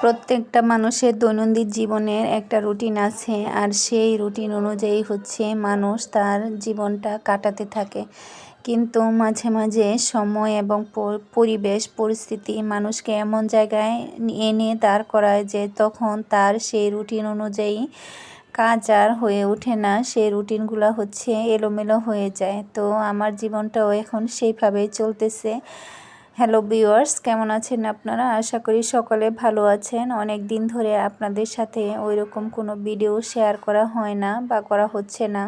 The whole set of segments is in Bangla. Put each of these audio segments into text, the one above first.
প্রত্যেকটা মানুষের দৈনন্দিন জীবনের একটা রুটিন আছে, আর সেই রুটিন অনুযায়ী মানুষ তার জীবনটা কাটাতে থাকে। কিন্তু মাঝে মাঝে সময় এবং পরিবেশ পরিস্থিতি মানুষকে এমন জায়গায় এনে দাঁড় করায় যে তখন তার সেই রুটিন অনুযায়ী কাজ আর হয়ে ওঠে না, সেই রুটিনগুলো এলোমেলো হয়ে যায়। তো আমার জীবনটাও এখন সেইভাবেই চলতেছে। হ্যালো ভিউয়ার্স, কেমন আছেন আপনারা? আশা করি সকলে ভালো আছেন। অনেক দিন ধরে আপনাদের সাথে ওইরকম কোনো ভিডিও শেয়ার করা হয় না বা করা হচ্ছে না।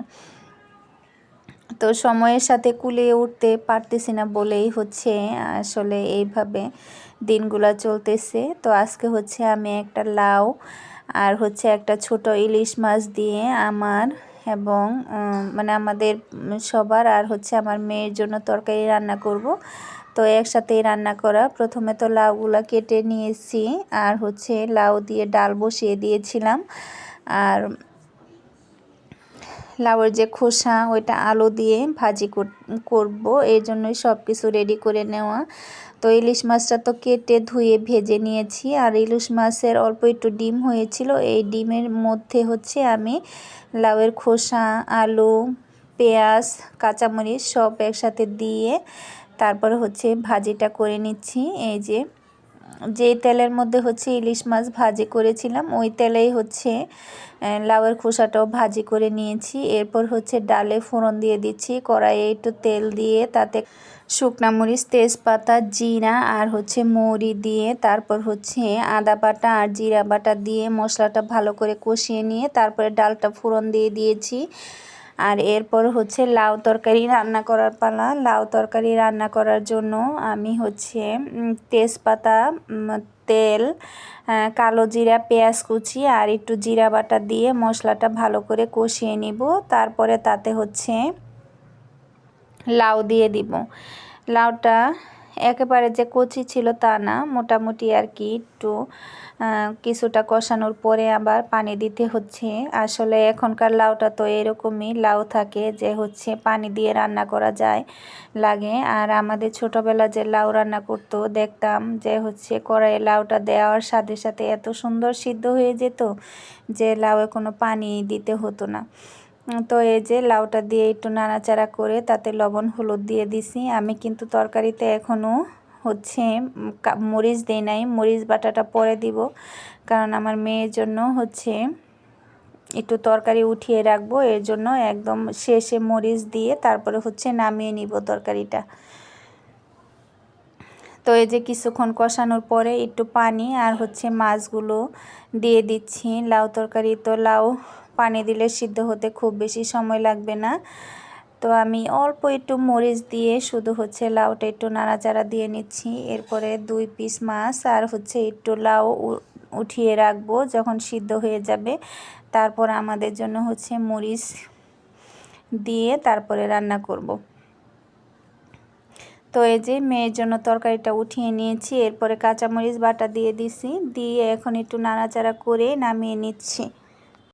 তো সময়ের সাথে কুলিয়ে উঠতে পারতেছি না বলেই আসলে এইভাবে দিনগুলো চলতেছে। তো আজকে আমি একটা লাউ আর একটা ছোট ইলিশ মাছ দিয়ে আমার এবং আমাদের সবার আর আমার মেয়ের জন্য তরকারি রান্না করব। তো একসাথেই রান্না করা। প্রথমে তো লাউগুলা কেটে নিয়েছি, আর লাউ দিয়ে ডাল বসিয়ে দিয়েছিলাম। আর লাউয়ের যে খোসা ওইটা আলু দিয়ে ভাজি করব, এই জন্যই সব কিছু রেডি করে নেওয়া। তো ইলিশ মাছটা তো কেটে ধুয়ে ভেজে নিয়েছি, আর ইলিশ মাছের অল্প একটু ডিম হয়েছিল। এই ডিমের মধ্যে আমি লাউয়ের খোসা, আলু, পেঁয়াজ, কাঁচামরিচ সব একসাথে দিয়ে তারপরে ভাজিটা করে নিচ্ছি। এই যে তেলের মধ্যে ইলিশ মাছ ভাজি করেছিলাম ওই তেলেই লাউয়ের খোসাটাও ভাজি করে নিয়েছি। এরপর ডালে ফোড়ন দিয়ে দিচ্ছি। কড়াইয়ে একটু তেল দিয়ে তাতে শুকনা মরিচ, তেজপাতা, জিরা আর মৌরি দিয়ে তারপর আদা বাটা আর জিরা বাটা দিয়ে মশলাটা ভালো করে কষিয়ে নিয়ে তারপরে ডালটা ফোড়ন দিয়ে দিয়েছি। আর এরপর লাউ তরকারি রান্না করার পালা। লাউ তরকারি রান্না করার জন্য আমি তেজপাতা, তেল, কালো জিরা, পেঁয়াজ কুচি আর একটু জিরা বাটা দিয়ে মশলাটা ভালো করে কষিয়ে নিব। তারপরে তাতে লাউ দিয়ে দিব। লাউটা একেবারে যে কচি ছিল তা না, মোটামুটি আর কি একটু কিছুটা কষানোর পরে আবার পানি দিতে হচ্ছে। আসলে এখনকার লাউটা তো এরকমই লাউ থাকে যে পানি দিয়ে রান্না করা যায় লাগে। আর আমাদের ছোটবেলা যে লাউ রান্না করতো দেখতাম যে কড়াইয়ে লাউটা দেওয়ার সাথে সাথে এত সুন্দর সিদ্ধ হয়ে যেত যে লাউয়ে কোনো পানি দিতে হতো না। তো এই যে লাউটা দিয়ে একটু নাড়াচাড়া করে তাতে লবণ হলুদ দিয়ে দিছি। আমি কিন্তু তরকারিতে এখনও মরিচ দেই নাই, মরিচ বাটাটা পরে দিব, কারণ আমার মেয়ের জন্য একটু তরকারি উঠিয়ে রাখবো, এর জন্য একদম শেষে মরিচ দিয়ে তারপরে নামিয়ে নিব তরকারিটা। তো এই যে কিছুক্ষণ কষানোর পরে একটু পানি আর মাছগুলো দিয়ে দিচ্ছি। লাউ তরকারি তো লাউ পানি দিলে সিদ্ধ হতে খুব বেশি সময় লাগবে না। তো আমি অল্প একটু মরিচ দিয়ে শুধু লাউটা একটু নাড়াচাড়া দিয়ে নিচ্ছি। এরপরে 2 পিস মাছ আর একটু লাউ উঠিয়ে রাখবো যখন সিদ্ধ হয়ে যাবে। তারপর আমাদের জন্য মরিচ দিয়ে তারপরে রান্না করব। তো এই যে মেয়ের জন্য তরকারিটা উঠিয়ে নিয়েছি। এরপরে কাঁচামরিচ বাটা দিয়ে দিছি, দিয়ে এখন একটু নাড়াচাড়া করে নামিয়ে নিচ্ছি।